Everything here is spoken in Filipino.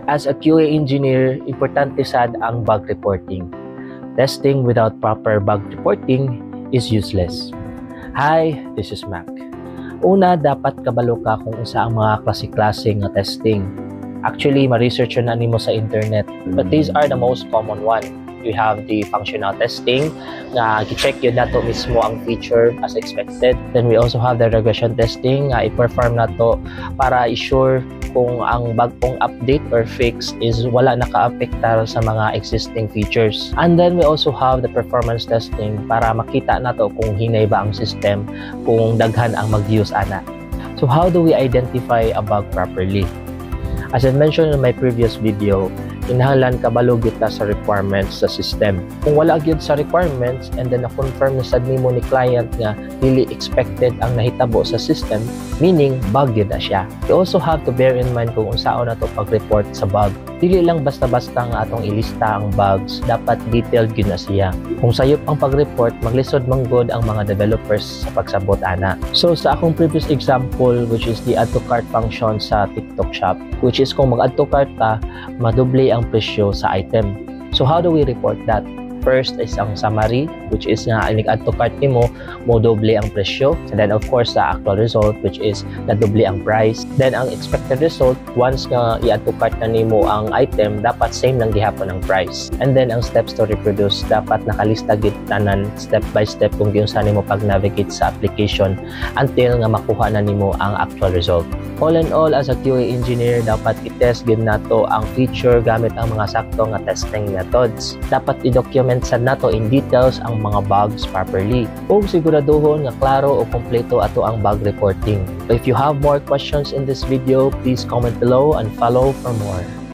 As a QA engineer, importante sad ang bug reporting. Testing without proper bug reporting is useless. Hi, this is Mac. Una, dapat kabalo ka kung isa ang mga klase-klase nga testing. Actually, ma-research na nimo sa internet, but these are the most common one. We have the functional testing na i-check yun na to mismo ang feature as expected. Then we also have the regression testing na i-perform na to para i-sure kung ang bagong update or fix is wala naka-apektar sa mga existing features. And then we also have the performance testing para makita na to kung hinay ba ang system, kung daghan ang mag-use ana. So how do we identify a bug properly? As I mentioned in my previous video, kinahanglan kabalo gyud ta sa requirements sa system. Kung wala gyud sa requirements and then na-confirm na sad nimo ni client nga dili expected ang nahitabo sa system, meaning bug gyud na siya. You also have to bear in mind kung unsaon nato pag-report sa bug. Dili lang basta-basta nga atong ilista ang bugs, dapat detailed gyud na siya. Kung sayop ang pag-report, maglisod man gud ang mga developers sa pagsabot ana. So sa akong previous example, which is the add to cart function sa TikTok shop, which is kung mag-add to cart ka, madoble ang presyo sa item. So how do we report that? First is ang summary, which is nga nag-add to cart nimo, mo doble ang presyo. And then of course the actual result, which is nadoble ang price. Then ang expected result, once nga i-add to cart na nimo ang item, dapat same lang gihapon ang price. And then ang steps to reproduce, dapat nakalista gid tanan step by step kung giunsa nimo pag-navigate sa application until nga makuha na nimo ang actual result. All in all, as a QA engineer, dapat i-test gid nato ang feature gamit ang mga sakto nga testing methods. Dapat i-document sad nato in details ang mga bugs properly. Ug siguraduhon nga klaro o kompleto ato ang bug reporting. So if you have more questions in this video, please comment below and follow for more.